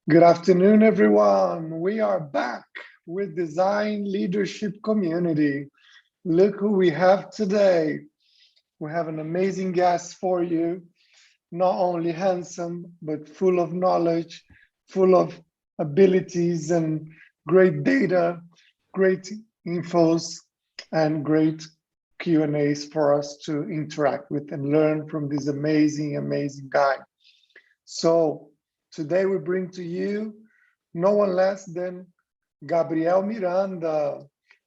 Good afternoon, everyone. We are back with Design Leadership Community. Look who we have today. We have an amazing guest for you, not only handsome, but full of knowledge, full of abilities and great data, great infos, and great Q&As for us to interact with and learn from this amazing guy. So today we bring to you no one less than Gabriel Miranda,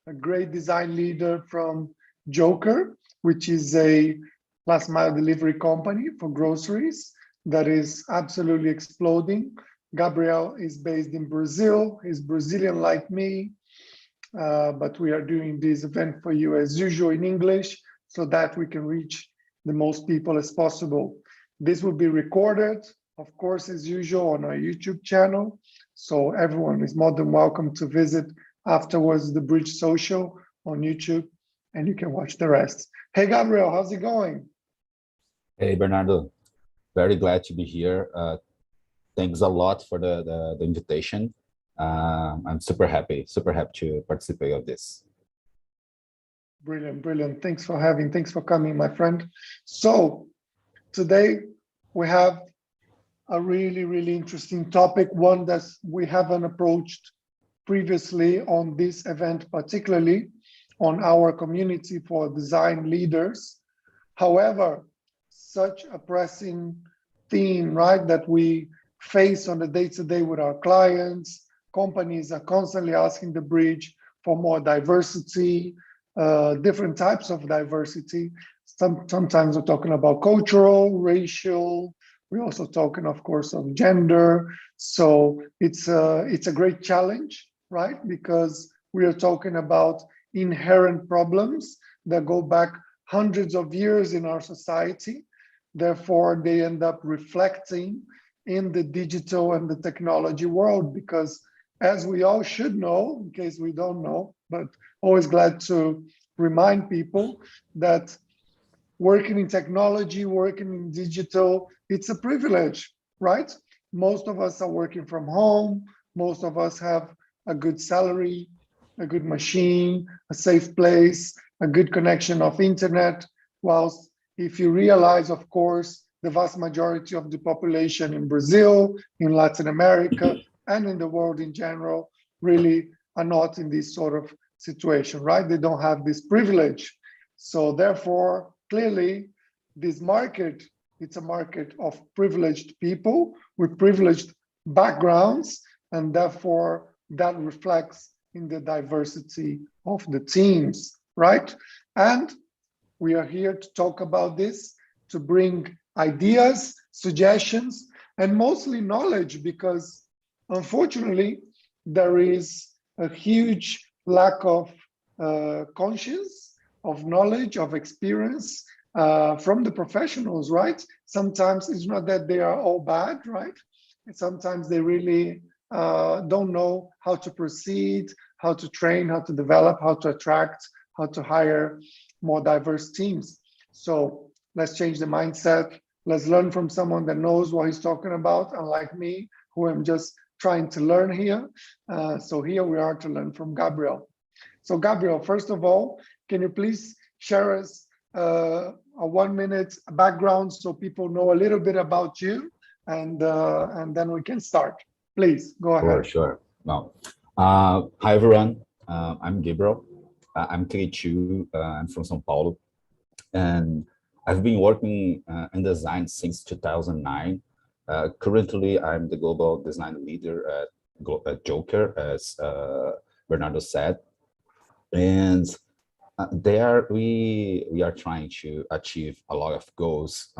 a great design leader from Joker, which is a last mile delivery company for groceries that is absolutely exploding. Gabriel is based in Brazil. He's Brazilian like me, but we are doing this event for you as usual in English so that we can reach the most people as possible. This will be recorded, of course, as usual, on our YouTube channel. So everyone is more than welcome to visit afterwards the Bridge Social on YouTube, and you can watch the rest. Hey, Gabriel, how's it going? Hey, Bernardo, very glad to be here. Thanks a lot for the invitation. I'm super happy to participate of this. Brilliant. Thanks for coming, my friend. So today we have a really interesting topic, one that we haven't approached previously on this event, particularly on our community for design leaders. However, such a pressing theme, right, that we face on the day-to-day with our clients. Companies are constantly asking the Bridge for more diversity, different types of diversity. Sometimes we're talking about cultural, racial. We're also talking, of course, of gender. So it's a great challenge, right? Because we are talking about inherent problems that go back hundreds of years in our society. Therefore, they end up reflecting in the digital and the technology world, because as we all should know, in case we don't know, but always glad to remind people that working in technology, working in digital, it's a privilege, right? Most of us are working from home. Most of us have a good salary, a good machine, a safe place, a good connection of internet. Whilst if you realize, of course, the vast majority of the population in Brazil, in Latin America, and in the world in general, really are not in this sort of situation, right? They don't have this privilege. So therefore, clearly, this market, it's a market of privileged people with privileged backgrounds, and therefore that reflects in the diversity of the teams, right? And we are here to talk about this, to bring ideas, suggestions, and mostly knowledge, because unfortunately, there is a huge lack of conscience, of knowledge, of experience from the professionals, right? Sometimes it's not that they are all bad, right? Sometimes they really don't know how to proceed, how to train, how to develop, how to attract, how to hire more diverse teams. So let's change the mindset. Let's learn from someone that knows what he's talking about, unlike me, who am just trying to learn here. So here we are to learn from Gabriel. So Gabriel, first of all, can you please share us a 1 minute background so people know a little bit about you, and then we can start. Please go ahead. Sure. Well, hi everyone. I'm Gabriel. I'm 32. I'm from São Paulo, and I've been working in design since 2009. Currently, I'm the global design leader at Joker, as Bernardo said, and there we are trying to achieve a lot of goals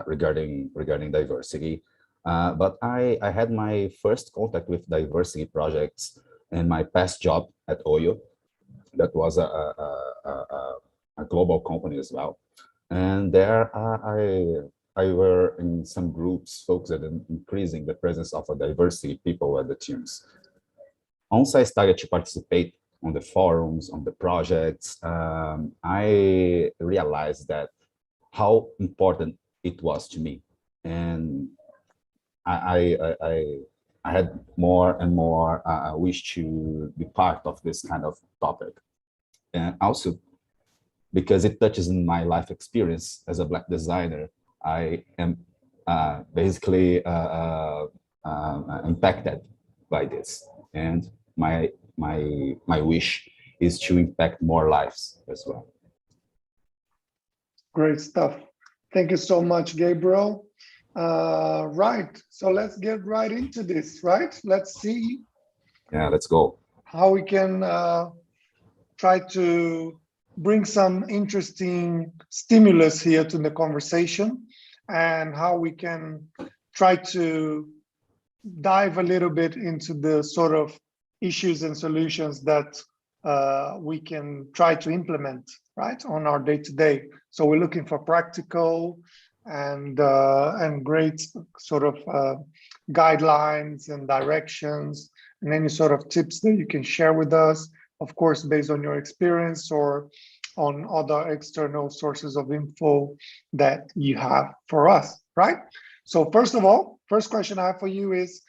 regarding diversity. But I had my first contact with diversity projects in my past job at Oyo. That was a global company as well, and there I were in some groups focused on increasing the presence of a diversity people at the teams. Once I started to participate on the forums, on the projects, I realized that how important it was to me. And I had more and more wish to be part of this kind of topic, and also because it touches in my life experience as a Black designer. I am basically impacted by this, and my wish is to impact more lives as well. Great stuff. Thank you so much, Gabriel. Right, so let's get right into this, right? Let's see. Yeah, let's go. How we can try to bring some interesting stimulus here to the conversation, and how we can try to dive a little bit into the sort of issues and solutions that we can try to implement, right, on our day-to-day. So we're looking for practical and great sort of guidelines and directions, and any sort of tips that you can share with us, of course, based on your experience or on other external sources of info that you have for us, right? So first of all, first question I have for you is,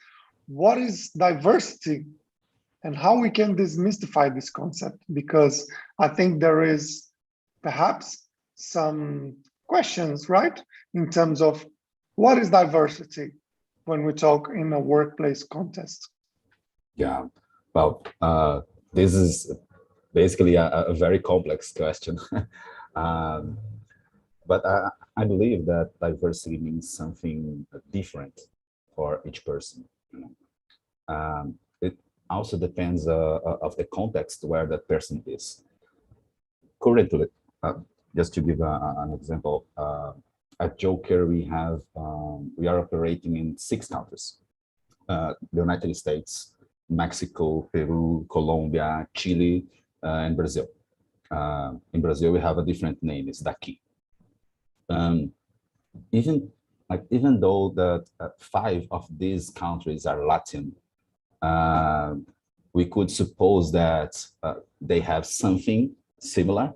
what is diversity and how we can demystify this concept? Because I think there is perhaps some questions, right, in terms of what is diversity when we talk in a workplace context. Yeah, well, this is basically a very complex question. But I believe that diversity means something different for each person. You know? It also depends of the context where that person is. Currently, just to give an example, at Joker we are operating in 6 countries: the United States, Mexico, Peru, Colombia, Chile, and Brazil. In Brazil, we have a different name, it's Daqui. Even though that 5 of these countries are Latin, we could suppose that they have something similar,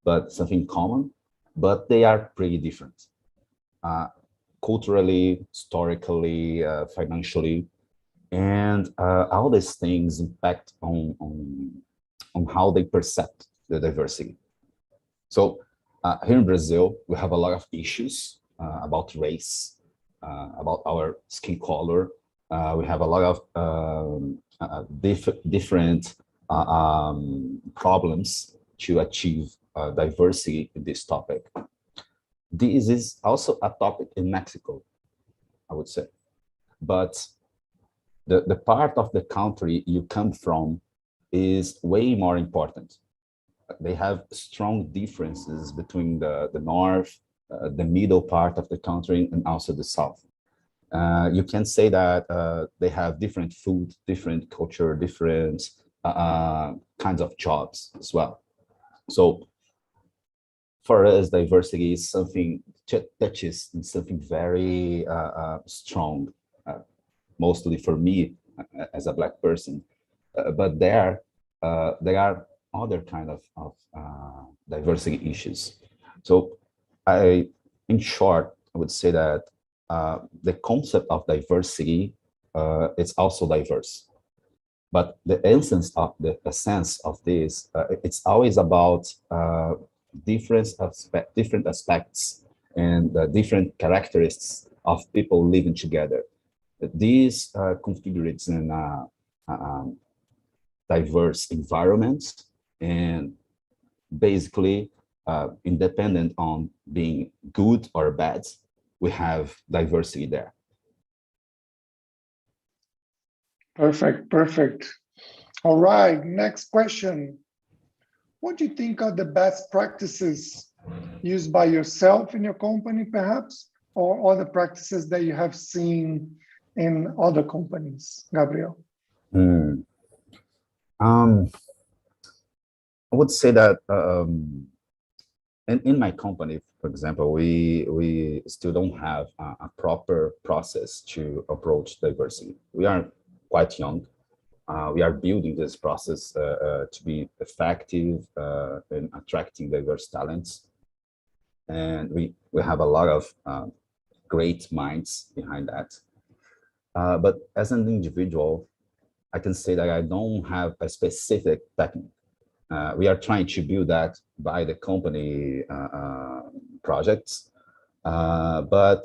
but something common, but they are pretty different. Culturally, historically, financially, and all these things impact on how they perceive the diversity. So here in Brazil, we have a lot of issues about race, about our skin color. We have a lot of different problems to achieve diversity in this topic. This is also a topic in Mexico, I would say. But the part of the country you come from is way more important. They have strong differences between the north, the middle part of the country, and also the south. You can say that they have different food, different culture, different kinds of jobs as well. So for us, diversity is something touches something very strong, mostly for me as a Black person. But there are other kind of diversity issues. So in short, I would say that the concept of diversity is also diverse. But the essence of this, it's always about different aspects and different characteristics of people living together. These configurates in diverse environments, and basically independent on being good or bad, we have diversity there. Perfect, perfect. All right, next question. What do you think are the best practices used by yourself in your company, perhaps, or other practices that you have seen in other companies, Gabriel? I would say that in my company, for example, we still don't have a proper process to approach diversity. We are quite young. We are building this process to be effective in attracting diverse talents. And we have a lot of great minds behind that. But as an individual, I can say that I don't have a specific technique. We are trying to build that by the company projects, but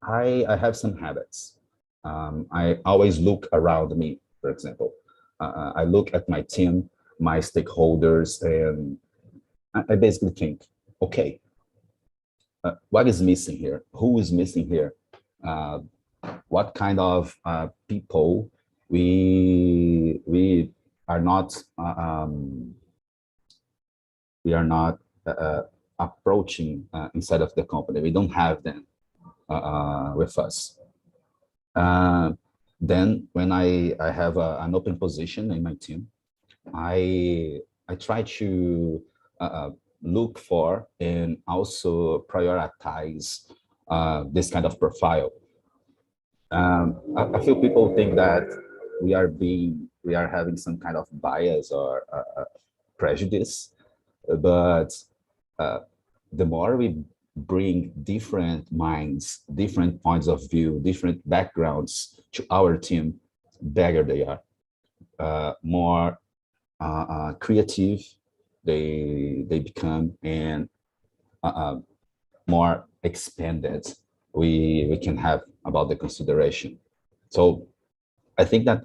I have some habits. I always look around me, for example. I look at my team, my stakeholders, and I basically think, okay, what is missing here? Who is missing here? Uh, what kind of people we are not we are not approaching inside of the company. We don't have them with us. Uh, then when I have an open position in my team, I try to look for and also prioritize this kind of profile. I feel people think that we are having some kind of bias or prejudice, but the more we bring different minds, different points of view, different backgrounds to our team, better they are, more creative they become, and more expanded we can have about the consideration. So I think that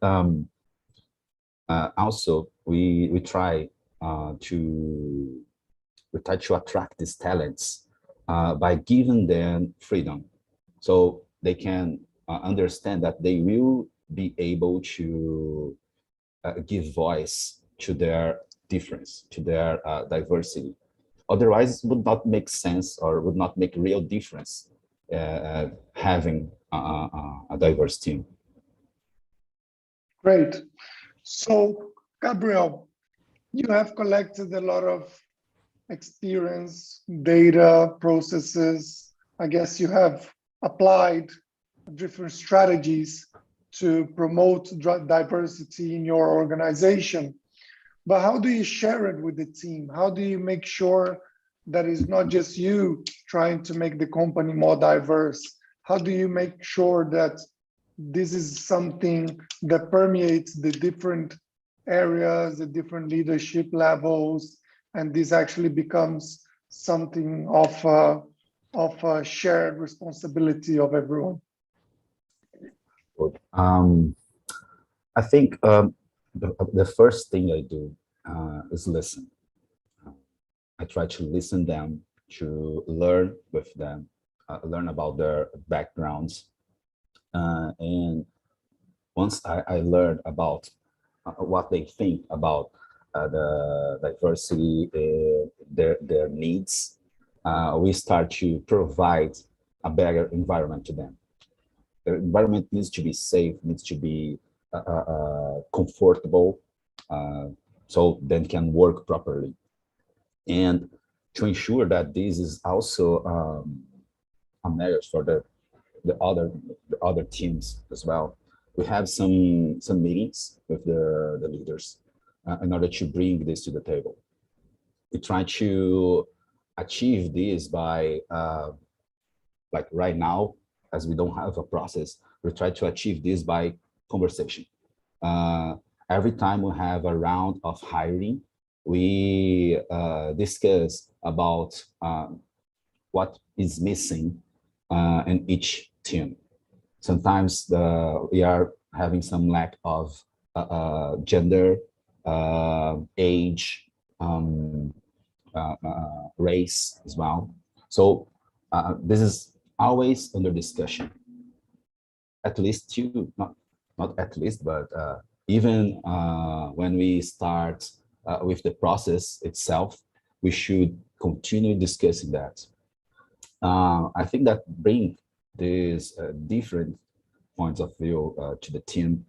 also we try to attract these talents by giving them freedom, so they can understand that they will be able to give voice to their difference, to their diversity. Otherwise, it would not make sense or would not make real difference having a diverse team. Great. So, Gabriel, you have collected a lot of experience, data, processes. I guess you have applied different strategies to promote diversity in your organization. But how do you share it with the team? How do you make sure that it's not just you trying to make the company more diverse? How do you make sure that this is something that permeates the different areas, the different leadership levels, and this actually becomes something of a shared responsibility of everyone? I think the first thing I do is listen. I try to listen them, to learn with them, learn about their backgrounds. And once I learn about what they think about the diversity, their needs, we start to provide a better environment to them. The environment needs to be safe, needs to be comfortable, so then can work properly. And to ensure that this is also a measure for the other teams as well. We have some meetings with the leaders in order to bring this to the table. We try to achieve this by like right now, as we don't have a process, we try to achieve this by conversation. Every time we have a round of hiring, we discuss about what is missing in each team. Sometimes we are having some lack of gender, age, race as well. So this is always under discussion. At least two, not at least, but even when we start with the process itself, we should continue discussing that. I think that bring these different points of view to the team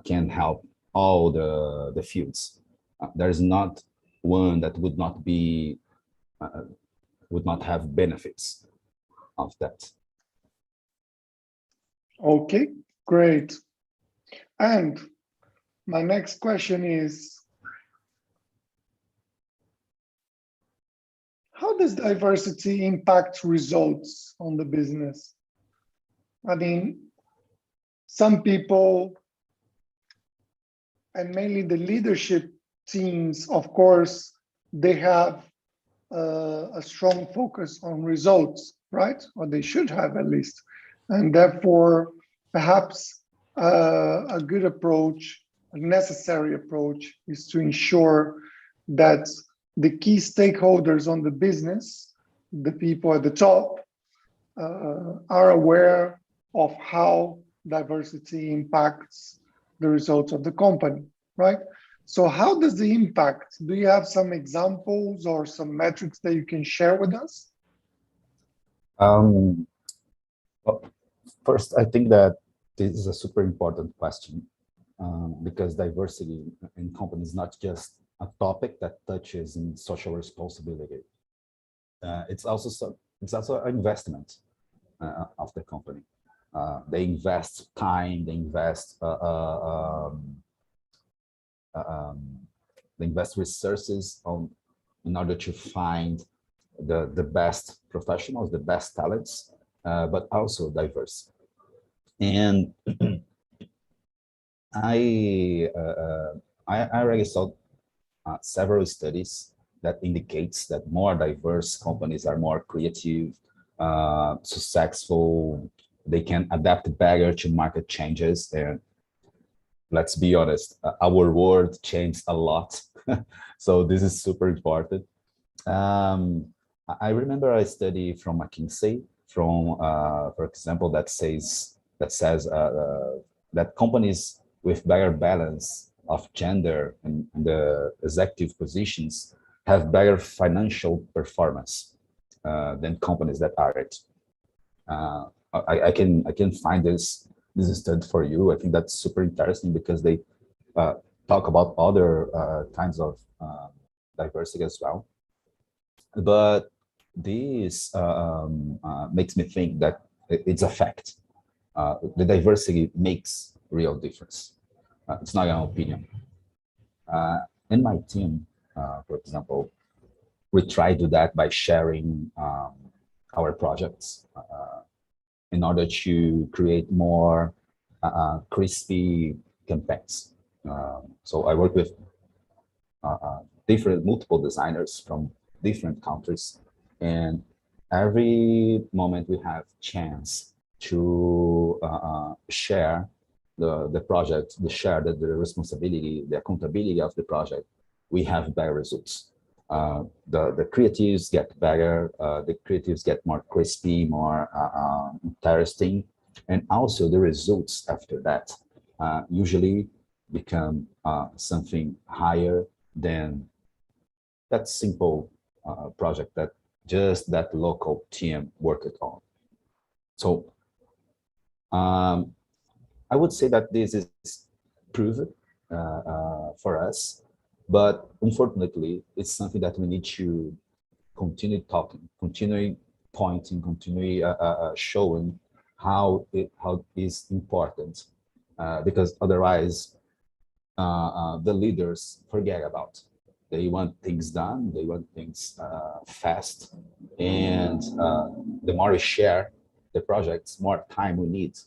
can help all the fields. There's not one that would not be would not have benefits of that. Okay, great. And my next question is, how does diversity impact results on the business? I mean, some people, and mainly the leadership teams, of course, they have a strong focus on results, right? Or they should have at least. And therefore, perhaps a good approach, a necessary approach, is to ensure that the key stakeholders on the business, the people at the top, are aware of how diversity impacts the results of the company, right? So how does the impact? Do you have some examples or some metrics that you can share with us? Well, first, I think that this is a super important question because diversity in companies is not just a topic that touches in social responsibility. It's also an investment of the company. They invest time, they invest resources in order to find the best professionals, the best talents, but also diverse. And I already saw several studies that indicates that more diverse companies are more creative, successful. They can adapt better to market changes. And let's be honest, our world changed a lot. So this is super important. I remember a study from McKinsey, for example, that says that companies with better balance of gender in the executive positions have better financial performance than companies that aren't. I can find this study for you. I think that's super interesting because they talk about other kinds of diversity as well. But this makes me think that it's a fact. The diversity makes real difference. It's not an opinion. In my team, for example, we try to do that by sharing our projects in order to create more crispy campaigns. So I work with multiple designers from different countries, and every moment we have chance to share the project, the responsibility, the accountability of the project, we have better results. The creatives get better, the creatives get more crispy, more interesting, and also the results after that usually become something higher than that simple project that just that local team worked on. So I would say that this is proven for us, but unfortunately, it's something that we need to continue talking, continue pointing, continue showing how it is important, because otherwise the leaders forget about. They want things done, they want things fast, and the more we share the projects, more time we need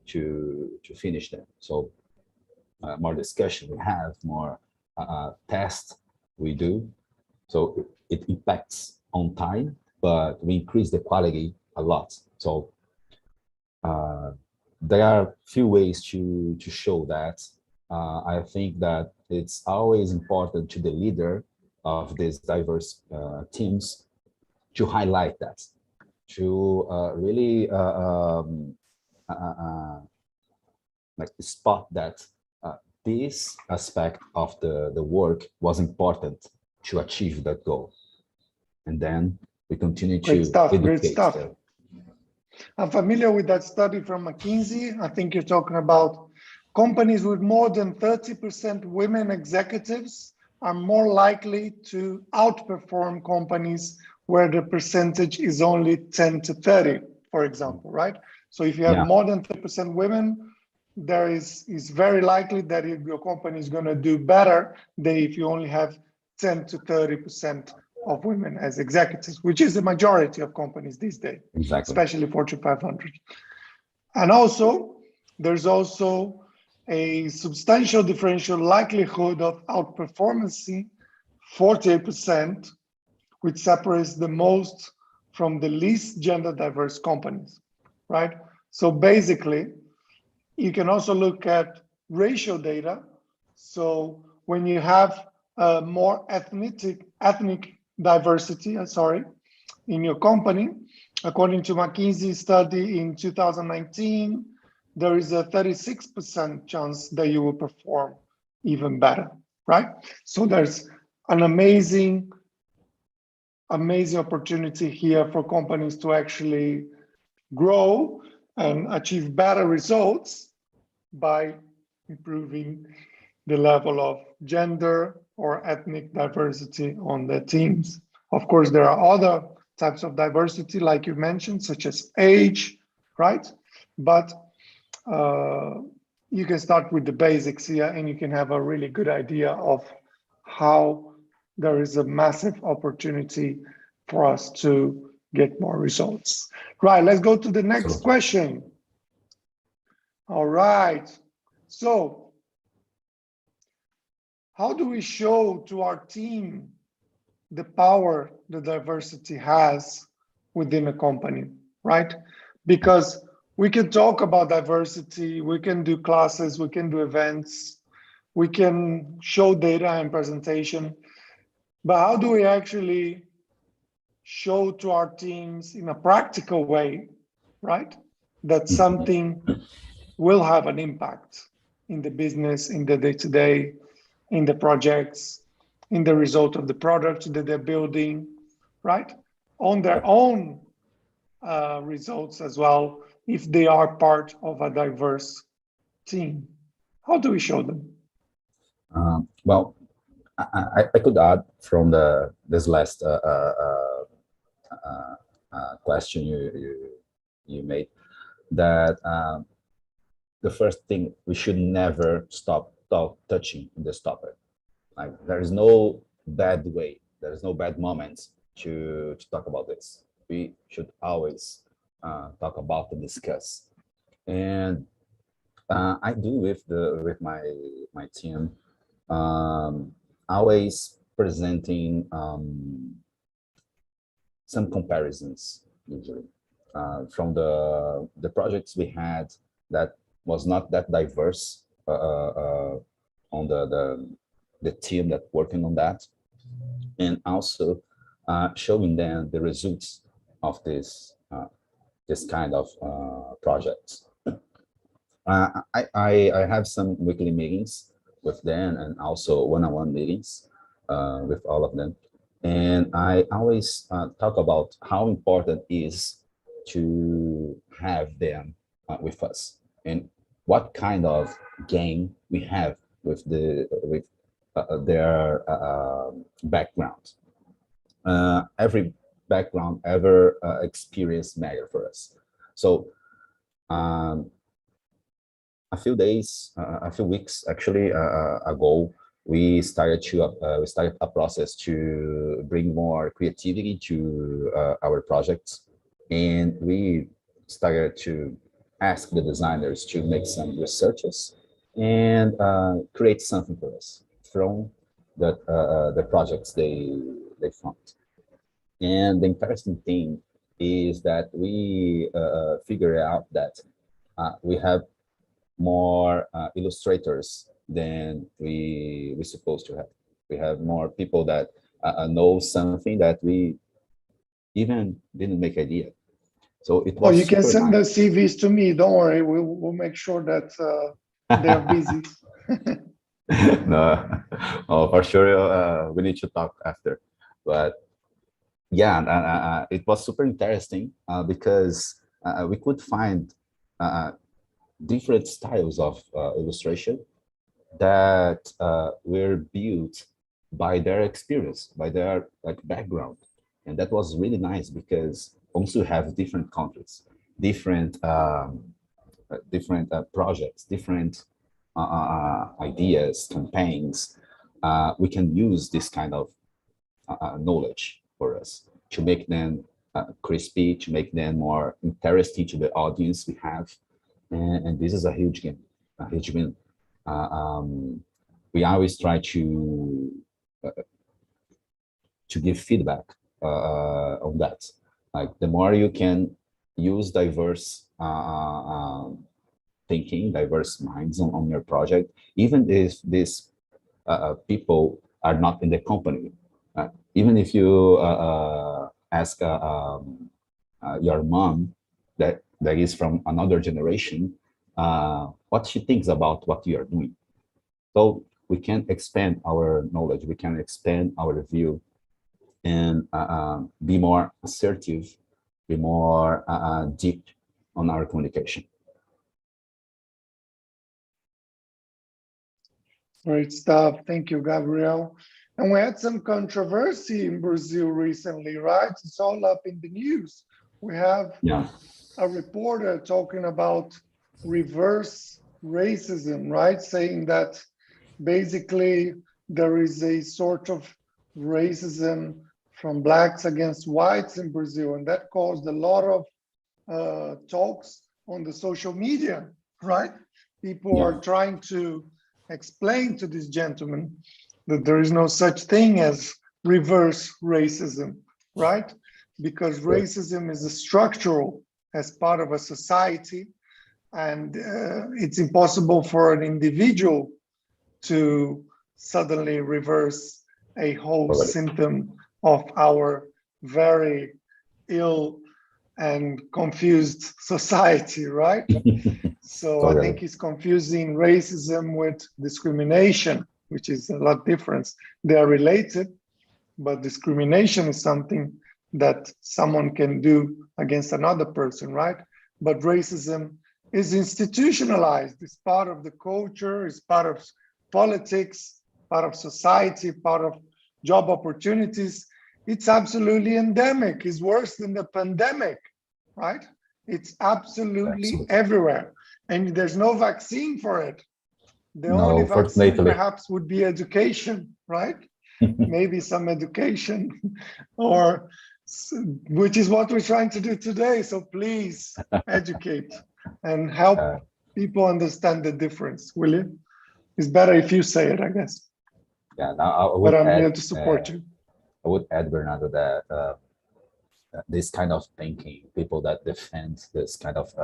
to finish them. So more discussion we have, more tests we do. So it impacts on time, but we increase the quality a lot. So there are few ways to show that. I think that it's always important to the leader of these diverse teams to highlight that, to really like spot that this aspect of the work was important to achieve that goal. And then we continue to educate. Great stuff. I'm familiar with that study from McKinsey. I think you're talking about companies with more than 30% women executives are more likely to outperform companies where the percentage is only 10 to 30, for example, right? So if you have more than 30% women, there is very likely that your company is going to do better than if you only have 10 to 30% of women as executives, which is the majority of companies these days, especially Fortune 500. And also, there's also a substantial differential likelihood of outperformance, 48%, which separates the most from the least gender diverse companies, right? So basically, you can also look at racial data. So when you have more ethnic diversity, in your company, according to McKinsey study in 2019, there is a 36% chance that you will perform even better, right? So there's an amazing opportunity here for companies to actually grow and achieve better results by improving the level of gender or ethnic diversity on their teams. Of course, there are other types of diversity, like you mentioned, such as age, right? But you can start with the basics here and you can have a really good idea of how there is a massive opportunity for us to get more results. Right, let's go to the next question. All right, so how do we show to our team the power the diversity has within a company, right? Because we can talk about diversity, we can do classes, we can do events, we can show data and presentation, but how do we actually show to our teams in a practical way, right, that something will have an impact in the business, in the day-to-day, in the projects, in the result of the product that they're building, right? On their own results as well, if they are part of a diverse team. How do we show them? Well, I could add from this last question you made that the first thing, we should never stop touching this topic. Like, there is no bad way, there is no bad moments to talk about this. We should always talk about and discuss. And I do with my team, always presenting some comparisons, usually from the projects we had that was not that diverse on the team that working on that, and also showing them the results of this kind of projects. I have some weekly meetings with them and also one-on-one meetings with all of them. And I always talk about how important it is to have them with us and what kind of gain we have with their background. Every background, ever experience matter for us. So a few weeks actually ago, we started a process to bring more creativity to our projects, and we started to ask the designers to make some researches and create something for us from the projects they found. And the interesting thing is that we figured out that we have more illustrators than we supposed to have. We have more people that know something that we even didn't make idea. So it was. Oh, you can send the CVs to me. Don't worry, we'll make sure that they are busy. No, oh, for sure. We need to talk after, but yeah, it was super interesting because we could find different styles of illustration that were built by their experience, by their background, and that was really nice because also have different countries, different projects, different ideas, campaigns. We can use this kind of knowledge for us to make them crispy, to make them more interesting to the audience we have. and this is a huge game, a huge win. We always try to give feedback on that. Like the more you can use diverse thinking, diverse minds on your project, even if these people are not in the company. Even if you ask your mom that is from another generation, what she thinks about what you are doing. So we can expand our knowledge, we can expand our view, and be more assertive, be more deep on our communication. Great stuff. Thank you, Gabriel. And we had some controversy in Brazil recently, right? It's all up in the news. We have a reporter talking about reverse racism, right? Saying that basically there is a sort of racism from blacks against whites in Brazil. And that caused a lot of talks on the social media, right? People are trying to explain to this gentleman that there is no such thing as reverse racism, right? Because racism is a structural as part of a society, and it's impossible for an individual to suddenly reverse a whole symptom of our very ill and confused society, right? So I think he's confusing racism with discrimination, which is a lot different. They are related, but discrimination is something that someone can do against another person, right? But racism is institutionalized. It's part of the culture, it's part of politics, part of society, part of job opportunities. It's absolutely endemic. It's worse than the pandemic, right? It's absolutely everywhere. And there's no vaccine for it. The only vaccine perhaps would be education, right? Maybe some education, or which is what we're trying to do today. So please educate and help people understand the difference, will you? It's better if you say it, I guess. Yeah, now but I'm here to support you. I would add, Bernardo, that this kind of thinking, people that defend this kind of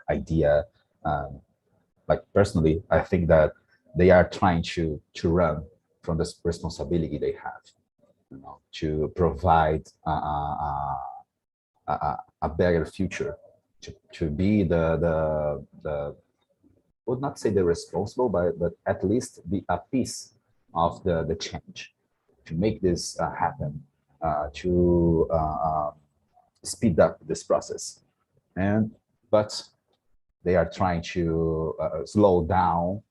idea, like personally, I think that they are trying to run from this responsibility they have, you know, to provide a better future, to be the would not say the responsible, but at least be a piece of the change, to make this happen, to speed up this process. But they are trying to slow down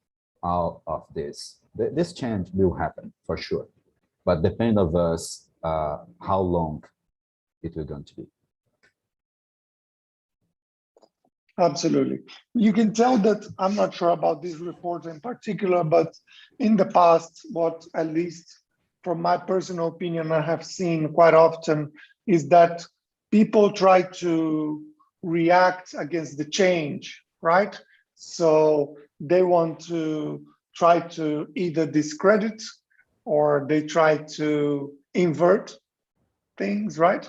all of this. This change will happen for sure, but depend of us how long it will going to be. Absolutely. You can tell that I'm not sure about this report in particular, but in the past, what at least from my personal opinion, I have seen quite often is that people try to react against the change, right? So they want to try to either discredit or they try to invert things, right?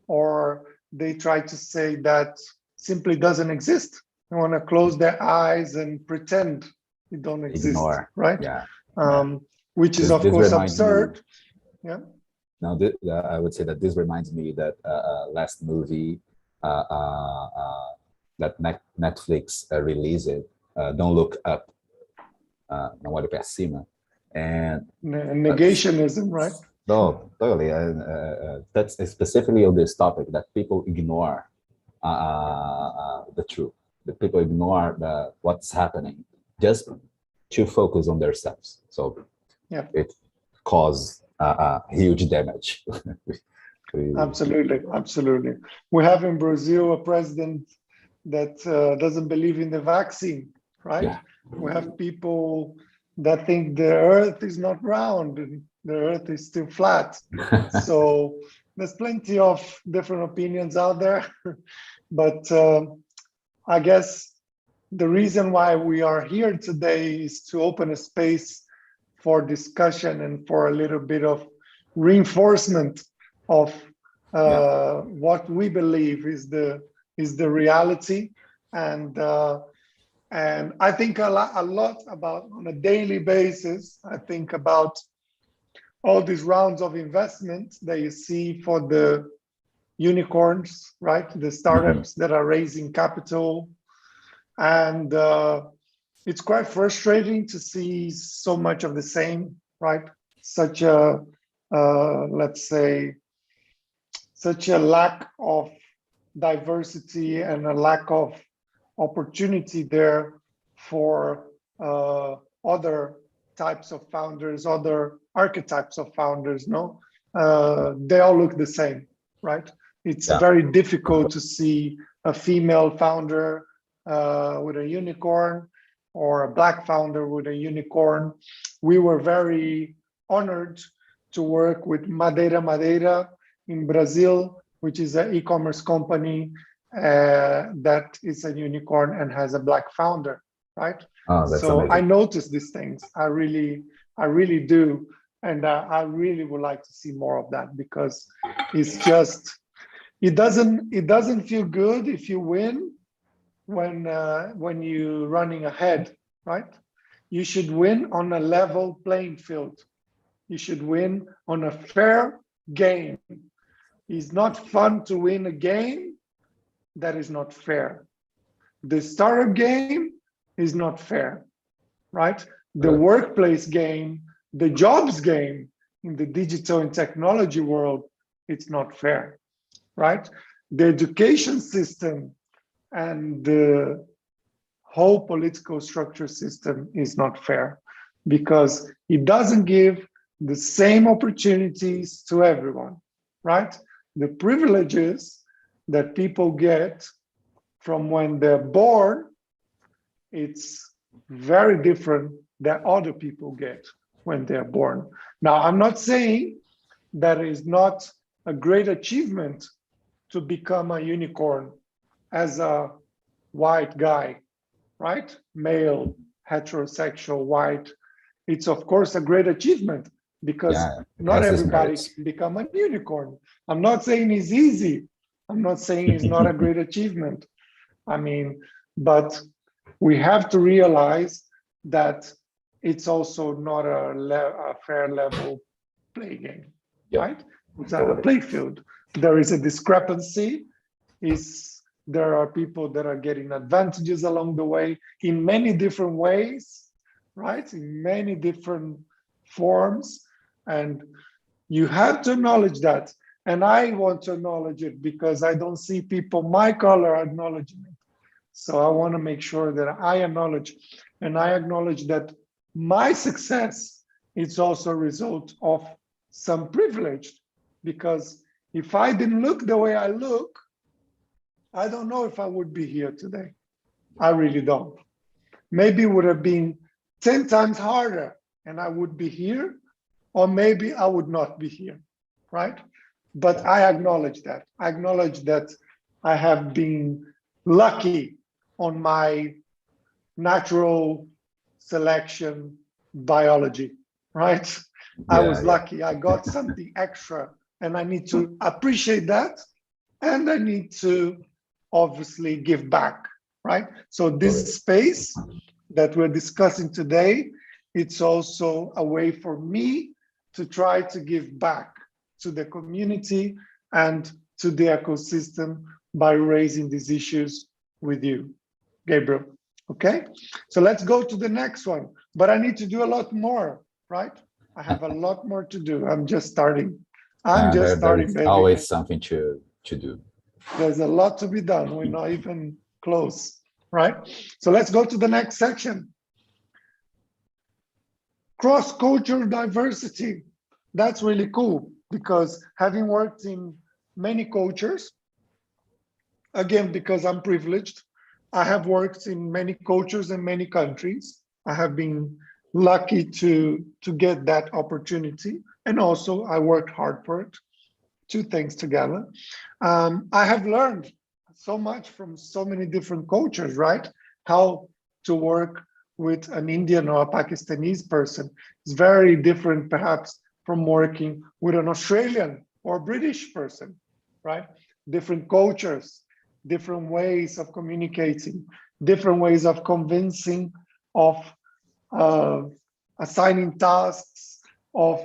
Or they try to say that simply doesn't exist. They want to close their eyes and pretend it don't exist, ignore, right? Yeah. Which is, of course, absurd. Yeah. Now, I would say that this reminds me that last movie that Netflix released, Don't Look Up, Não Olhe para Cima, and negationism, right? No, totally. That's specifically on this topic, that people ignore the truth. That people ignore what's happening just to focus on themselves. So it causes huge damage. Absolutely, absolutely. We have in Brazil a president that doesn't believe in the vaccine, right? Yeah. We have people that think the earth is not round and the earth is still flat. So there's plenty of different opinions out there. But I guess the reason why we are here today is to open a space for discussion and for a little bit of reinforcement of Yeah. what we believe is the reality. And I think a lot about on a daily basis. I think about all these rounds of investment that you see for the unicorns, right? The Mhm. startups that are raising capital. And it's quite frustrating to see so much of the same, right? Such a, let's say, such a lack of diversity and a lack of opportunity there for other types of founders, other archetypes of founders. No, they all look the same, right? It's Yeah. very difficult to see a female founder with a unicorn or a black founder with a unicorn. We were very honored to work with Madeira in Brazil, which is an e-commerce company that is a unicorn and has a black founder, right? Oh, that's So I amazing. notice these things. I really do, and I really would like to see more of that because it's just it doesn't feel good if you win when you're running ahead, right? You should win on a level playing field. You should win on a fair game. It's not fun to win a game that is not fair. The startup game is not fair, right? The Correct. workplace game, the jobs game in the digital and technology world, it's not fair, right? The education system and the whole political structure system is not fair because it doesn't give the same opportunities to everyone, right? The privileges that people get from when they're born, it's very different than other people get when they're born. Now, I'm not saying that is not a great achievement to become a unicorn as a white guy, right? Male, heterosexual, white. It's of course a great achievement because Yeah, it not has its everybody merits. can become a unicorn. I'm not saying it's easy. I'm not saying it's not a great achievement. I mean, but we have to realize that it's also not a fair level play game, Yeah, right? It's a totally. play field. There is a discrepancy. Is there are people that are getting advantages along the way in many different ways, right? In many different forms, and you have to acknowledge that. And I want to acknowledge it because I don't see people my color acknowledging it. So I want to make sure that I acknowledge, and I acknowledge that my success is also a result of some privilege. Because if I didn't look the way I look, I don't know if I would be here today. I really don't. Maybe it would have been 10 times harder and I would be here, or maybe I would not be here, right? But I acknowledge that. I acknowledge that I have been lucky on my natural selection biology, right? I Yeah, was yeah, lucky. I got something extra, and I need to appreciate that. And I need to obviously give back, right? So totally. this space that we're discussing today, it's also a way for me to try to give back to the community and to the ecosystem by raising these issues with you, Gabriel. Okay, so let's go to the next one. But I need to do a lot more, right? I have a lot more to do. I'm just starting. I'm And just there starting, is baby. always something to do. There's a lot to be done. We're not even close, right? So let's go to the next section. Cross-cultural diversity. That's really cool because having worked in many cultures, again, because I'm privileged, I have worked in many cultures and many countries. I have been lucky to get that opportunity. And also I worked hard for it. Two things together. I have learned so much from so many different cultures, right? how to work with an Indian or a Pakistani person is very different, perhaps, from working with an Australian or British person, right? Different cultures, different ways of communicating, different ways of convincing, of uh, assigning tasks, of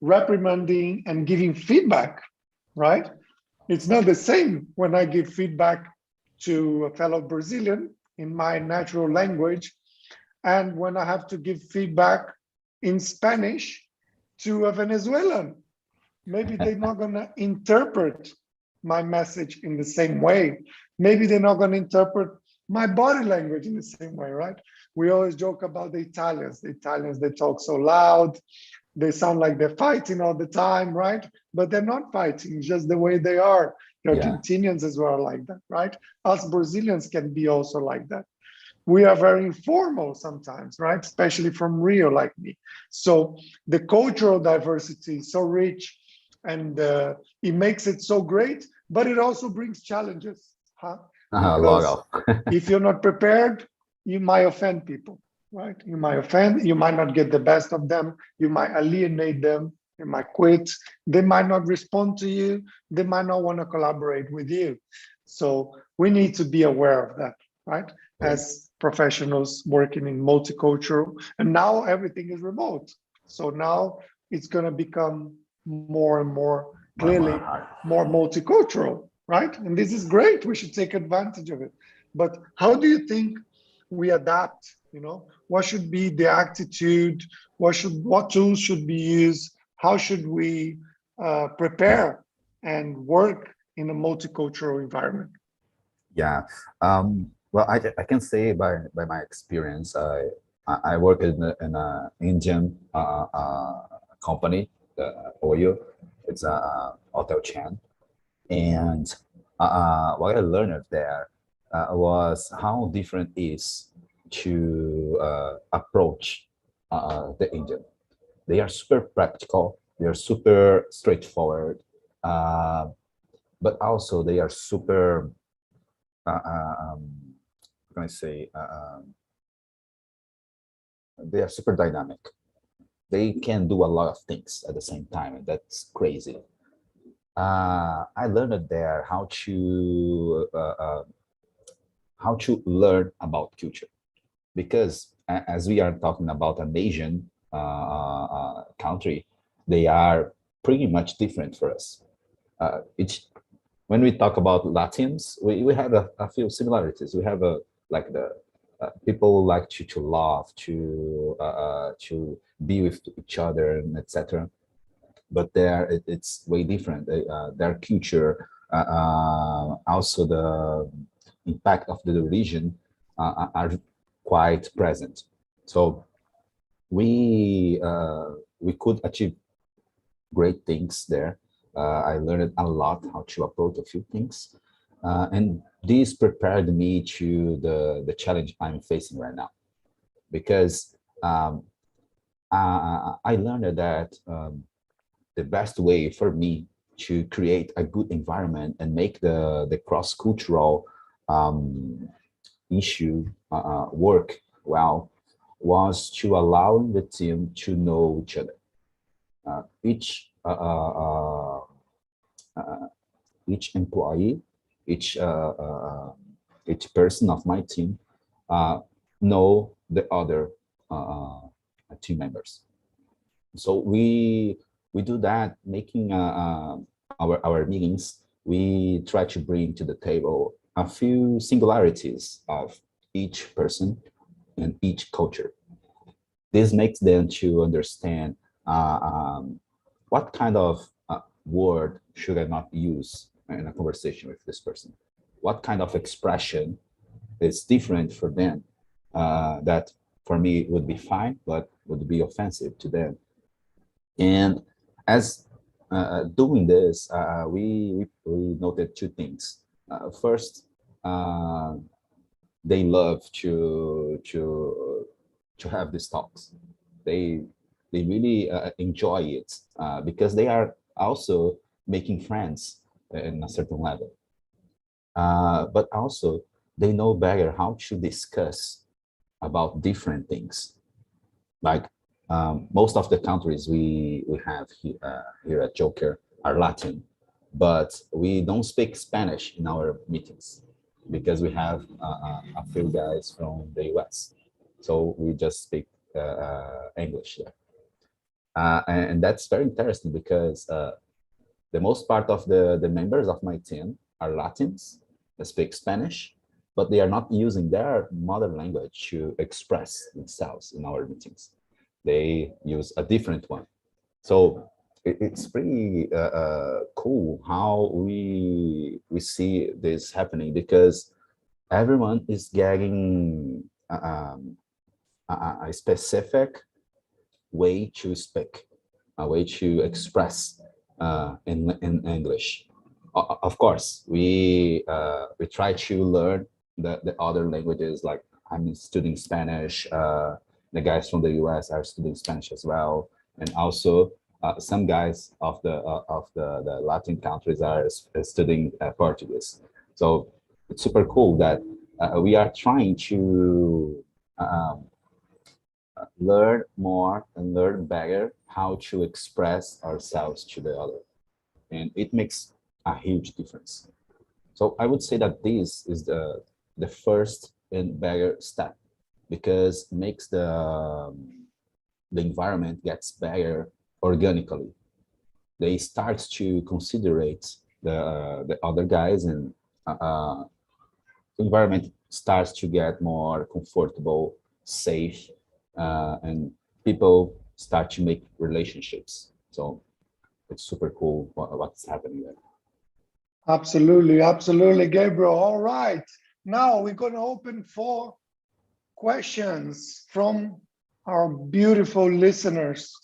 reprimanding and giving feedback, right? It's not the same when I give feedback to a fellow Brazilian in my natural language and when I have to give feedback in Spanish to a Venezuelan. Maybe they're not going to interpret my message in the same way. Maybe they're not going to interpret my body language in the same way, right? We always joke about the Italians. The Italians, they talk so loud. They sound like they're fighting all the time, right? But they're not fighting, just the way they are. The Yeah. Argentinians as well like that, right? Us Brazilians can be also like that. We are very informal sometimes, right? Especially from Rio, like me. So the cultural diversity is so rich and it makes it so great, but it also brings challenges, huh? A lot Because of. if you're not prepared, you might offend people, right? You might offend, you might not get the best of them, you might alienate them, you might quit, they might not respond to you, they might not want to collaborate with you. So we need to be aware of that, right? As professionals working in multicultural, and now everything is remote. So now it's going to become more and more clearly more multicultural, right? And this is great. We should take advantage of it. But how do you think we adapt? You know, what should be the attitude? What tools should be used? How should we prepare and work in a multicultural environment? Yeah. Well, I can say by my experience, I work in a Indian company, Oyo. It's a hotel chain, and what I learned there was how different it is to approach the Indian. They are super practical. They are super straightforward, uh, but also they are super how can I say, they are super dynamic. They can do a lot of things at the same time, and that's crazy. I learned there how to learn about culture, because as we are talking about an Asian country, they are pretty much different for us. Each When we talk about Latins, we have a few similarities. We have like the people like to laugh, to be with each other, and etc. But there it's way different. Their culture, also the impact of the religion are quite present. So we could achieve great things there. I learned a lot how to approach a few things. And this prepared me to the challenge I'm facing right now. Because I learned that the best way for me to create a good environment and make the cross-cultural issue work well was to allow the team to know each other. Each employee, each person of my team know the other team members. So we do that, making our meetings. We try to bring to the table a few singularities of each person and each culture. This makes them to understand what kind of word should I not use in a conversation with this person? What kind of expression is different for them that for me would be fine, but would be offensive to them? And as doing this, we noted two things. First, they love to have these talks. They really enjoy it because they are also making friends in a certain level. But also they know better how to discuss about different things. Like most of the countries we have here at Joker are Latin, but we don't speak Spanish in our meetings because we have a few guys from the US. So we just speak English there. And that's very interesting because the most part of the members of my team are Latins that speak Spanish, but they are not using their mother language to express themselves in our meetings. They use a different one. So it's pretty cool how we see this happening because everyone is getting a specific way to speak, a way to express in English. Of course, we try to learn the other languages. Like I'm studying Spanish. The guys from the US are studying Spanish as well, and also some guys of the Latin countries are studying Portuguese. So it's super cool that we are trying to learn more and learn better how to express ourselves to the other. And it makes a huge difference. So I would say that this is the first and bigger step because it makes the environment gets better organically. They start to considerate the other guys and the environment starts to get more comfortable, safe, and people start to make relationships. So it's super cool what's happening there. Absolutely, absolutely, Gabriel. All right. Now we're going to open for questions from our beautiful listeners.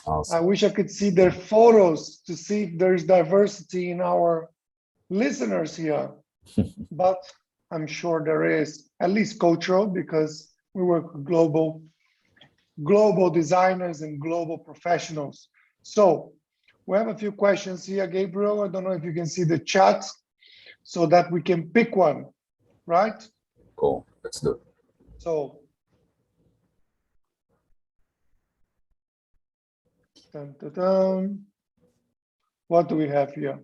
Awesome. I wish I could see their photos to see if there's diversity in our listeners here, but I'm sure there is, at least cultural, because we work with global designers and global professionals. So we have a few questions here, Gabriel. I don't know if you can see the chat so that we can pick one, right? Cool, let's do it. So, dun, dun, dun. What do we have here?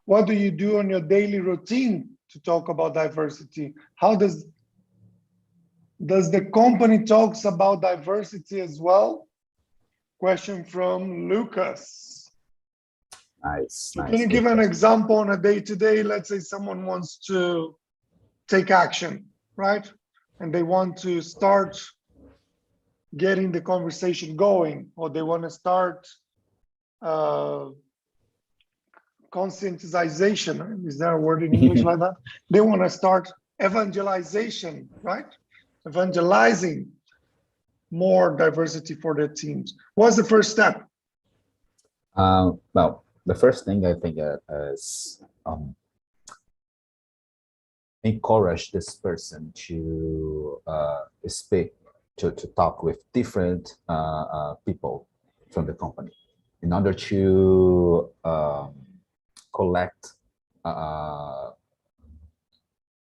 What do you do on your daily routine to talk about diversity? How does the company talks about diversity as well? Question from Lucas. Nice. So nice. can you give an example on a day-to-day? Let's say someone wants to take action, right? And they want to start getting the conversation going, or they want to start conscientization. Is there a word in English like that? They want to start evangelization, right? Evangelizing more diversity for their teams. What's the first step? Well, the first thing I think is encourage this person to speak, to talk with different people from the company in order to collect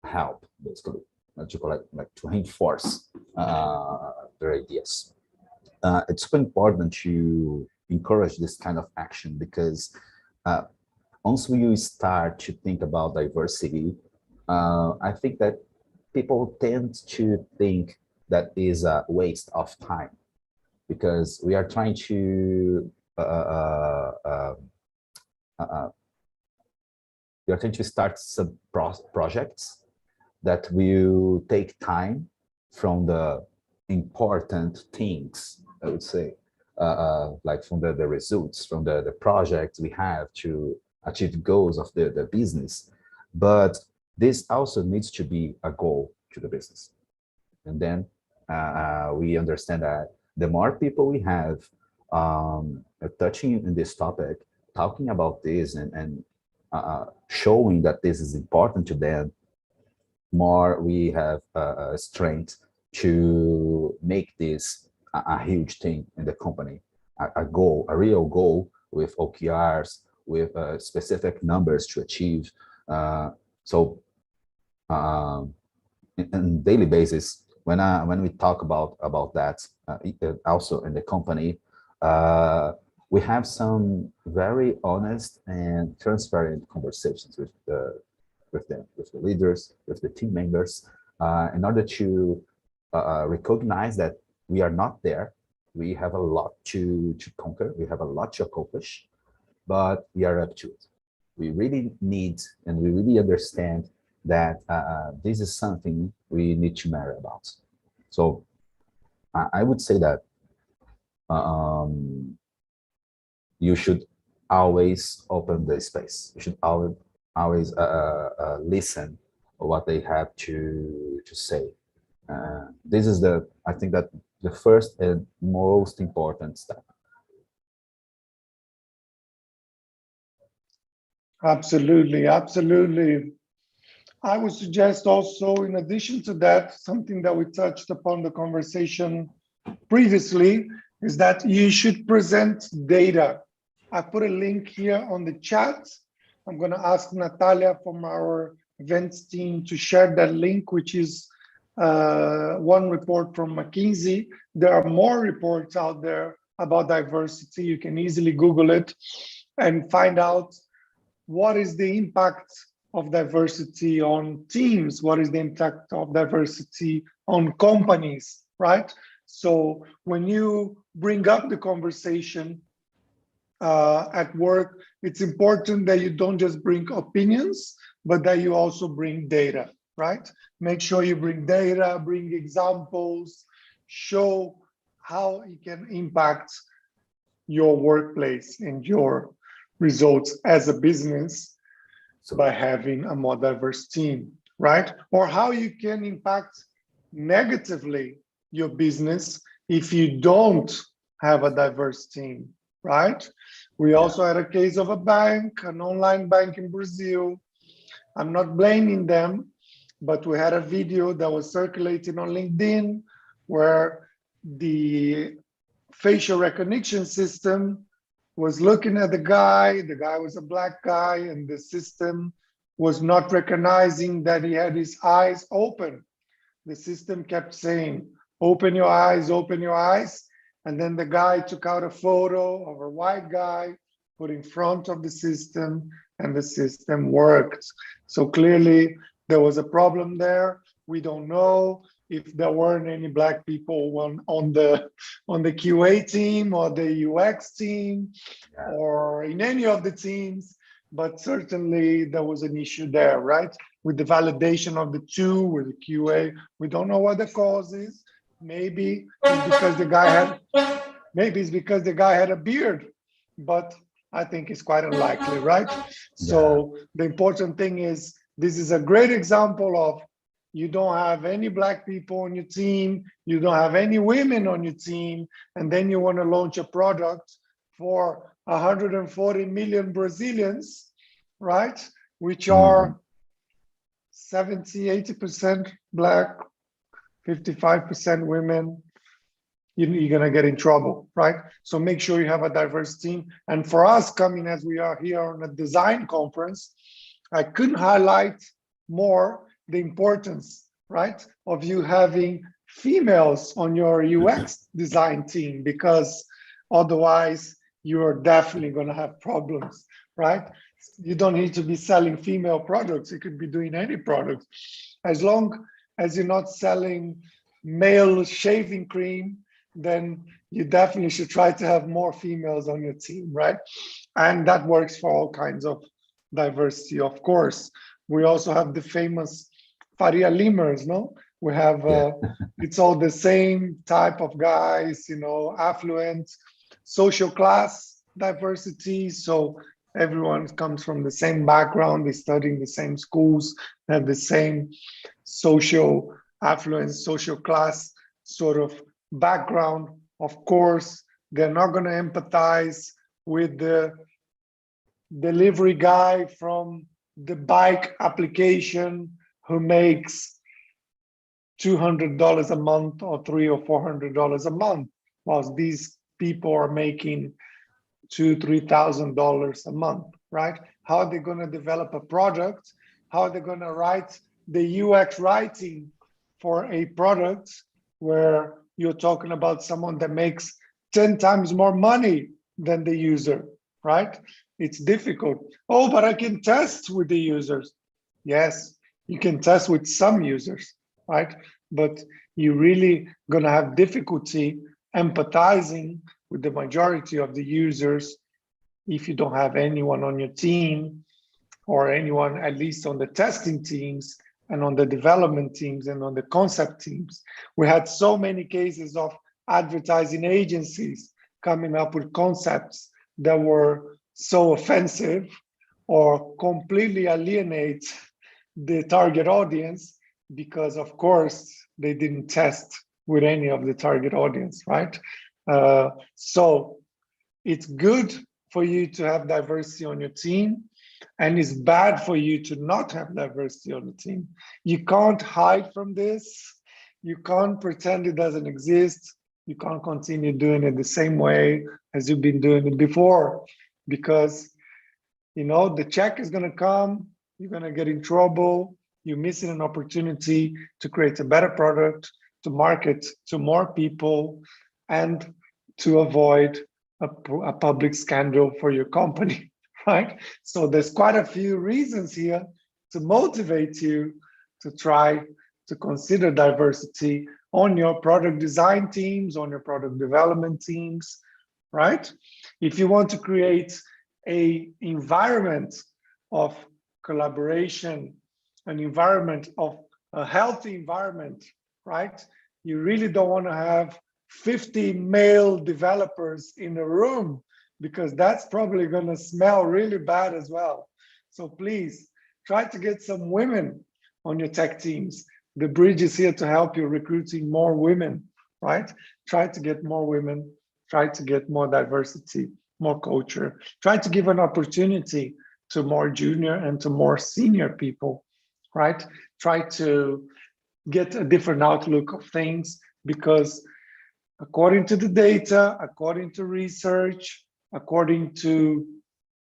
help, basically, to collect, like to reinforce their ideas. It's super important to encourage this kind of action because once we start to think about diversity, I think that people tend to think that is a waste of time because we are trying to start some projects that will take time from the important things, I would say, like from the results, from the projects we have to achieve goals of the business. But this also needs to be a goal to the business. And then we understand that the more people we have touching in this topic, talking about this and showing that this is important to them, more we have strength to make this a huge thing in the company, a goal, a real goal with OKRs, with specific numbers to achieve. So um, on daily basis, when we talk about that, also in the company, uh, we have some very honest and transparent conversations with the leaders, with the team members, in order to recognize that we are not there. We have a lot to conquer. We have a lot to accomplish, but we are up to it. We really need and we really understand that this is something we need to matter about. So I would say that um, you should always open the space. You should always listen what they have to say. This is I think that the first and most important step. Absolutely, absolutely. I would suggest also, in addition to that, something that we touched upon the conversation previously, is that you should present data. I put a link here on the chat. I'm going to ask Natalia from our events team to share that link, which is one report from McKinsey. There are more reports out there about diversity. You can easily Google it and find out what is the impact of diversity on teams, what is the impact of diversity on companies, right? So when you bring up the conversation at work, it's important that you don't just bring opinions, but that you also bring data, right? Make sure you bring data, bring examples, show how it can impact your workplace and your results as a business by having a more diverse team, right? Or how you can impact negatively your business if you don't have a diverse team, right? We also had a case of a bank, an online bank in Brazil. I'm not blaming them, but we had a video that was circulating on LinkedIn where the facial recognition system was looking at the guy was a black guy, and the system was not recognizing that he had his eyes open. The system kept saying, open your eyes, open your eyes. And then the guy took out a photo of a white guy, put in front of the system, and the system worked. So clearly there was a problem there. We don't know if there weren't any black people on the QA team or the UX team or in any of the teams, but certainly there was an issue there, right? With the validation of the two, with the QA, we don't know what the cause is. Maybe it's because the guy had a beard, but I think it's quite unlikely, right? So the important thing is, this is a great example of you don't have any black people on your team, you don't have any women on your team, and then you want to launch a product for 140 million Brazilians, right? Which are 70, 80% black, 55% women. You're going to get in trouble, right? So make sure you have a diverse team. And for us, coming as we are here on a design conference, I couldn't highlight more the importance, right, of you having females on your UX design team, because otherwise you're definitely going to have problems, right? You don't need to be selling female products. You could be doing any product. As long as you're not selling male shaving cream, then you definitely should try to have more females on your team, right? And that works for all kinds of diversity, of course. We also have the famous Faria Limers, no? We have, it's all the same type of guys, you know, affluent, social class diversity. So everyone comes from the same background, they study in the same schools, they have the same social affluence, social class sort of background. Of course, they're not going to empathize with the delivery guy from the bike application who makes $200 a month or $300 or $400 a month, whilst these people are making $2,000-3,000 a month, right? How are they going to develop a product? How are they going to write the UX writing for a product where you're talking about someone that makes 10 times more money than the user, right? It's difficult. Oh, but I can test with the users. Yes, you can test with some users, right? But you're really gonna have difficulty empathizing with the majority of the users if you don't have anyone on your team, or anyone at least on the testing teams and on the development teams and on the concept teams. We had so many cases of advertising agencies coming up with concepts that were so offensive or completely alienate the target audience because, of course, they didn't test with any of the target audience, right? So it's good for you to have diversity on your team, and it's bad for you to not have diversity on the team. You can't hide from this. You can't pretend it doesn't exist. You can't continue doing it the same way as you've been doing it before, because you know the check is going to come. You're going to get in trouble. You're missing an opportunity to create a better product, to market to more people, and to avoid a public scandal for your company, right? So there's quite a few reasons here to motivate you to try to consider diversity on your product design teams, on your product development teams, right? If you want to create an environment of collaboration, an environment of a healthy environment, right? You really don't want to have 50 male developers in a room, because that's probably going to smell really bad as well. So please try to get some women on your tech teams. The bridge is here to help you recruiting more women, right? Try to get more women, try to get more diversity, more culture, try to give an opportunity to more junior and to more senior people, right? Try to get a different outlook of things, because according to the data, according to research, according to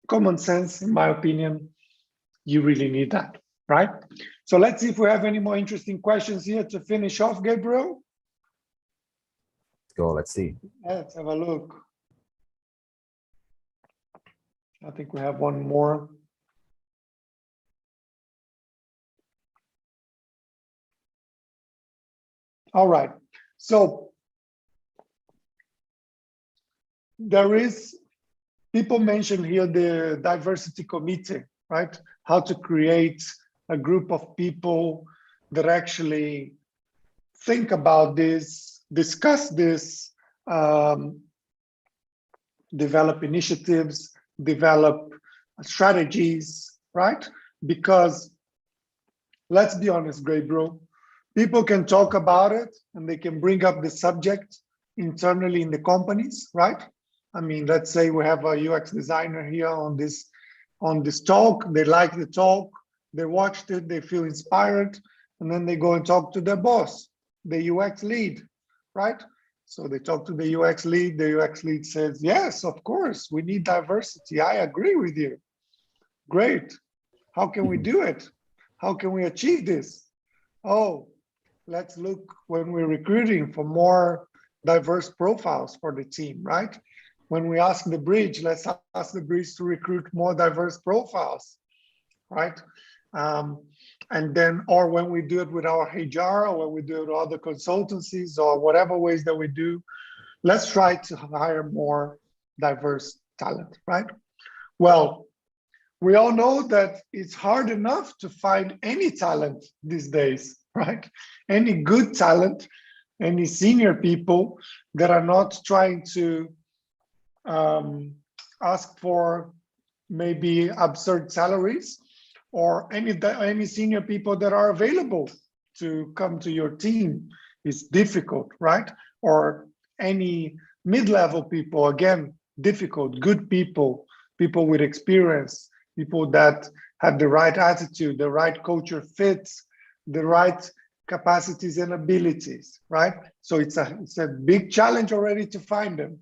common sense, in my opinion, you really need that, right? So let's see if we have any more interesting questions here to finish off, Gabriel. Go, let's see. Let's have a look. I think we have one more. All right, so there is, people mention here the diversity committee, right? How to create a group of people that actually think about this, discuss this, develop initiatives, develop strategies, right? Because let's be honest, Gabriel, people can talk about it and they can bring up the subject internally in the companies, right? I mean, let's say we have a UX designer here on this talk. They like the talk, they watched it, they feel inspired, and then they go and talk to their boss, the UX lead, right? So they talk to the UX lead. The UX lead says, yes, of course, we need diversity. I agree with you. Great. How can we do it? How can we achieve this? Oh, let's look when we're recruiting for more diverse profiles for the team, right? When we ask the bridge, let's ask the bridge to recruit more diverse profiles, right? And then, or when we do it with our HR, or when we do it with other consultancies, or whatever ways that we do, let's try to hire more diverse talent, right? Well, we all know that it's hard enough to find any talent these days, right? Any good talent, any senior people that are not trying to ask for maybe absurd salaries, or any senior people that are available to come to your team is difficult, right? Or any mid-level people, again, difficult. Good people, people with experience, people that have the right attitude, the right culture fits, the right capacities and abilities, right? So it's a big challenge already to find them.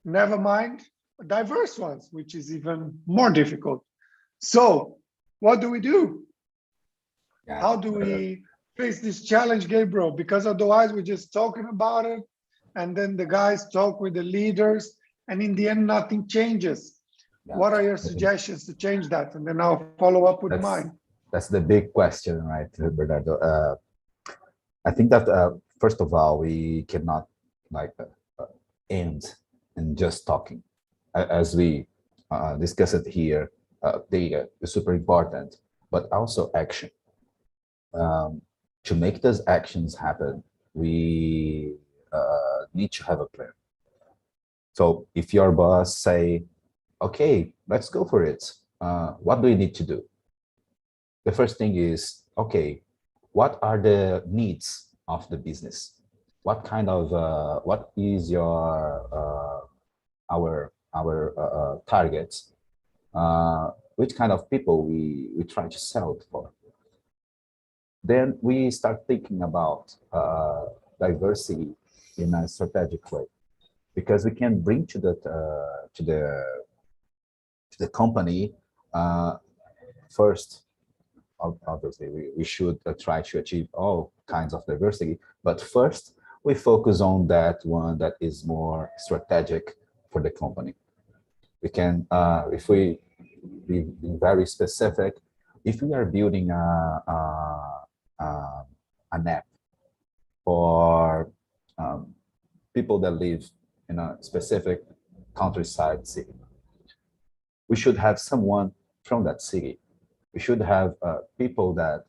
Never mind diverse ones, which is even more difficult. So what do we do? Yeah. How do we face this challenge, Gabriel? Because otherwise we're just talking about it, and then the guys talk with the leaders, and in the end, nothing changes. Yeah. What are your suggestions to change that? And then I'll follow up with mine. That's the big question, right, Bernardo? I think that first of all, we cannot like end in just talking. As we discuss it here, data is super important, but also action. To make those actions happen, we need to have a plan. So if your boss say, okay, let's go for it. What do you need to do? The first thing is, okay, what are the needs of the business? What kind of, what is your, our targets? Which kind of people we try to sell it for? Then we start thinking about diversity in a strategic way, because we can bring to the company first. Obviously, we should try to achieve all kinds of diversity, but first we focus on that one that is more strategic for the company. We can, if we be very specific, if we are building an app for people that live in a specific countryside city, we should have someone from that city. We should have people that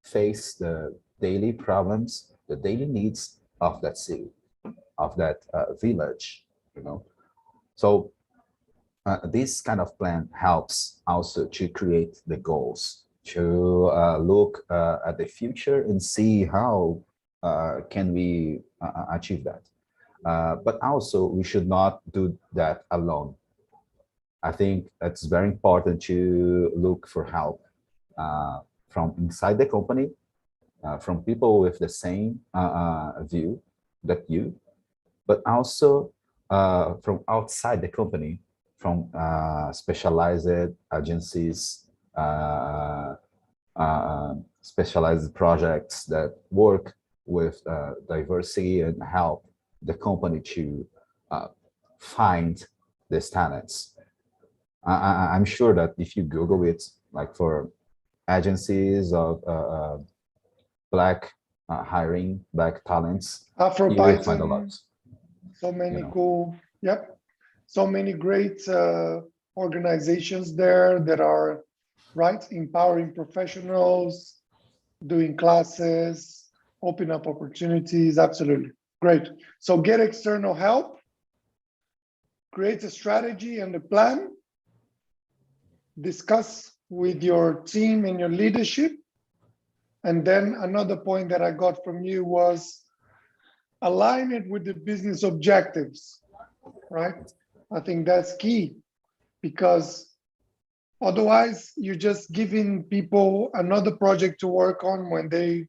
face the daily problems, the daily needs of that city, of that village, you know. So this kind of plan helps also to create the goals, to look at the future and see how can we achieve that. But also we should not do that alone. I think it's very important to look for help from inside the company, from people with the same view that you, but also from outside the company, from specialized agencies, specialized projects that work with diversity and help the company to find these talents. I'm sure that if you Google it, like for agencies of Black hiring, Black talents, you will find a lot. So many cool, yep. So many great organizations there that are, right, empowering professionals, doing classes, open up opportunities, absolutely. Great. So get external help, create a strategy and a plan, discuss with your team and your leadership. And then another point that I got from you was align it with the business objectives, right? I think that's key, because otherwise you're just giving people another project to work on when they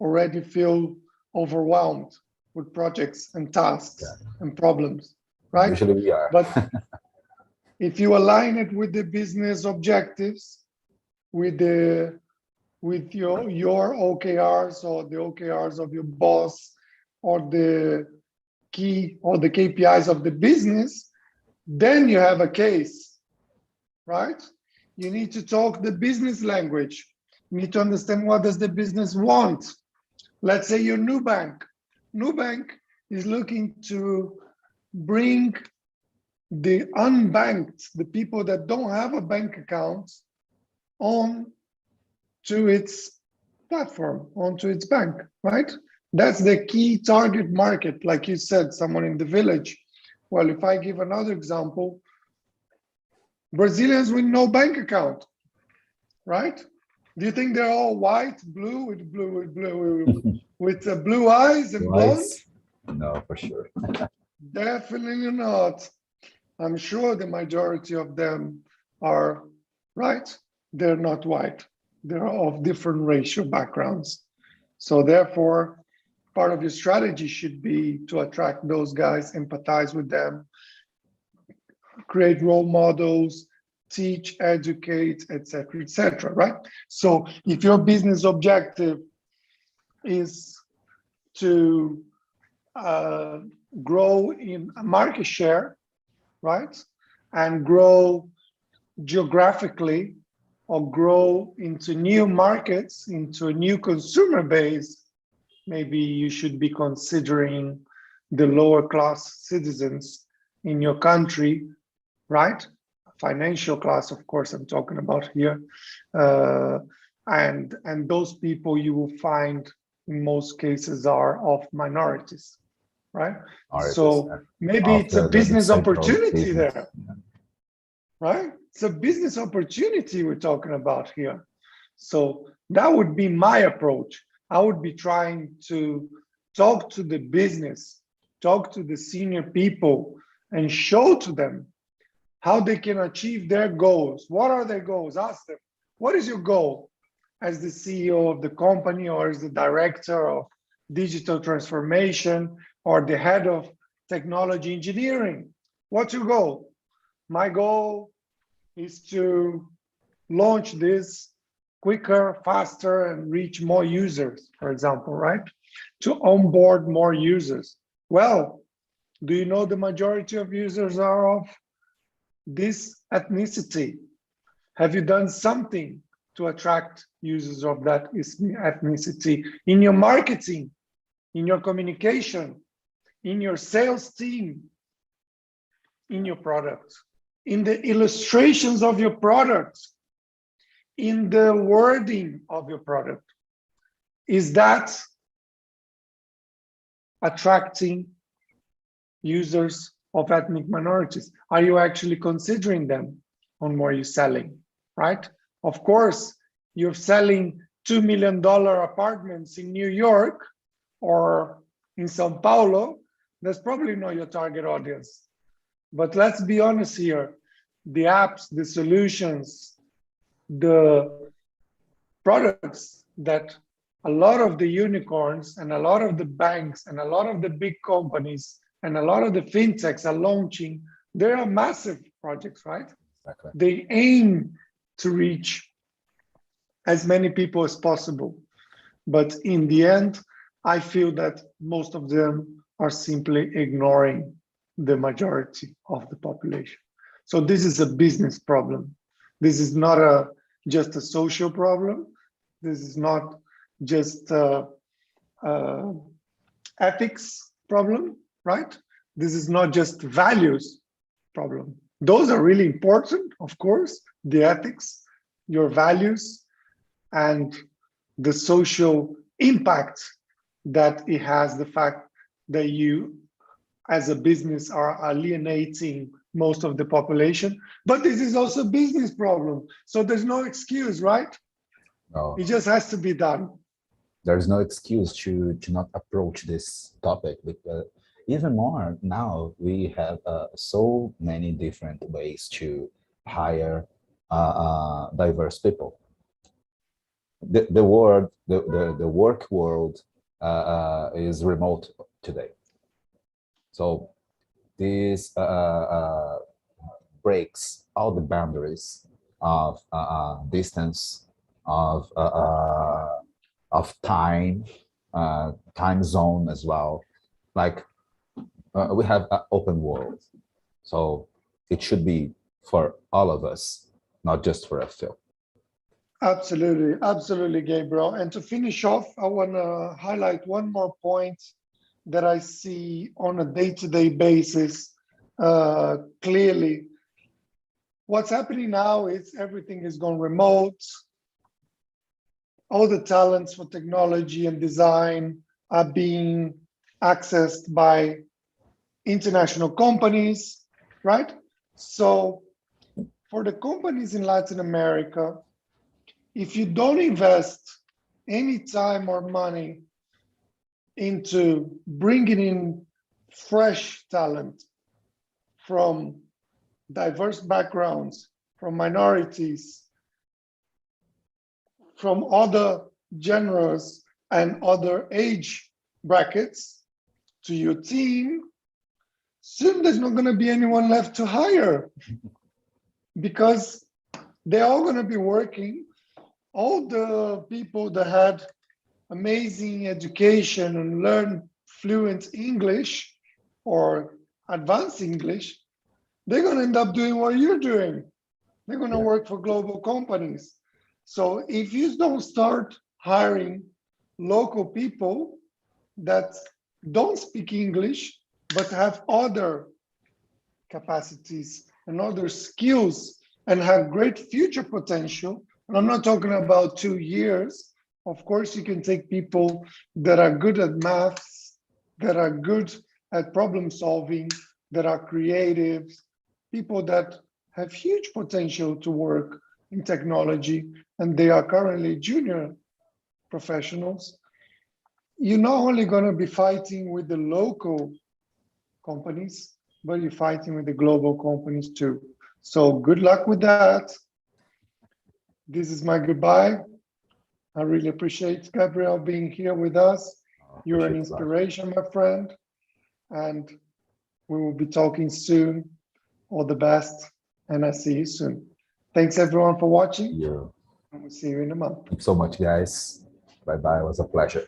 already feel overwhelmed with projects and tasks and problems, right? Usually we are. But if you align it with the business objectives, with your OKRs or the OKRs of your boss, or the KPIs of the business, then you have a case, right? You need to talk the business language. You need to understand, what does the business want? Let's say you're Nubank. Nubank is looking to bring the unbanked, the people that don't have a bank account, on to its platform, onto its bank, right? That's the key target market, like you said, someone in the village. Well, if I give another example, Brazilians with no bank account, right? Do you think they're all white, blue, with blue eyes and blonde? No, for sure. Definitely not. I'm sure the majority of them are, right? They're not white. They're of different racial backgrounds. So therefore, part of your strategy should be to attract those guys, empathize with them, create role models, teach, educate, etc., right? So if your business objective is to grow in market share, right, and grow geographically, or grow into new markets, into a new consumer base, maybe you should be considering the lower class citizens in your country, right? Financial class, of course, I'm talking about here. And those people you will find in most cases are of minorities, right? So maybe it's a business opportunity there, right? It's a business opportunity we're talking about here. So that would be my approach. I would be trying to talk to the business, talk to the senior people, and show to them how they can achieve their goals. What are their goals? Ask them, what is your goal as the CEO of the company, or as the director of digital transformation, or the head of technology engineering? What's your goal? My goal is to launch this quicker, faster, and reach more users, for example, right? To onboard more users. Well, do you know the majority of users are of this ethnicity? Have you done something to attract users of that ethnicity in your marketing, in your communication, in your sales team, in your product, in the illustrations of your product, in the wording of your product? Is that attracting users of ethnic minorities? Are you actually considering them on what you're selling, right? Of course, you're selling $2 million apartments in New York or in Sao Paulo. That's probably not your target audience. But let's be honest here, the apps, the solutions, the products that a lot of the unicorns and a lot of the banks and a lot of the big companies and a lot of the fintechs are launching, they are massive projects, right? Exactly. They aim to reach as many people as possible. But in the end, I feel that most of them are simply ignoring the majority of the population. So this is a business problem. This is not just a social problem. This is not just ethics problem, right? This is not just values problem. Those are really important, of course, the ethics, your values, and the social impact that it has, the fact that you as a business are alienating most of the population. But this is also a business problem. So there's no excuse, right? No. It just has to be done. There's no excuse to not approach this topic, because even more now we have so many different ways to hire diverse people. The work world is remote today. So this breaks all the boundaries of distance, of time, time zone as well. Like we have an open world, so it should be for all of us, not just for a few. Absolutely, absolutely, Gabriel. And to finish off, I want to highlight one more point that I see on a day-to-day basis clearly. What's happening now is everything is gone remote. All the talents for technology and design are being accessed by international companies, right? So for the companies in Latin America, if you don't invest any time or money into bringing in fresh talent from diverse backgrounds, from minorities, from other genres and other age brackets to your team, soon there's not going to be anyone left to hire. because they're all going to be working. All the people that had amazing education and learned fluent English or advanced English, they're going to end up doing what you're doing. They're going to work for global companies. So if you don't start hiring local people that don't speak English, but have other capacities and other skills and have great future potential, and I'm not talking about 2 years. Of course, you can take people that are good at maths, that are good at problem solving, that are creative, people that have huge potential to work in technology, and they are currently junior professionals. You're not only going to be fighting with the local companies, but you're fighting with the global companies too. So good luck with that. This is my goodbye. I really appreciate Gabriel being here with us. You're an inspiration, my friend, and we will be talking soon. All the best, and I see you soon. Thanks everyone for watching. Yeah. And we'll see you in a month. Thanks so much, guys. Bye-bye. It was a pleasure.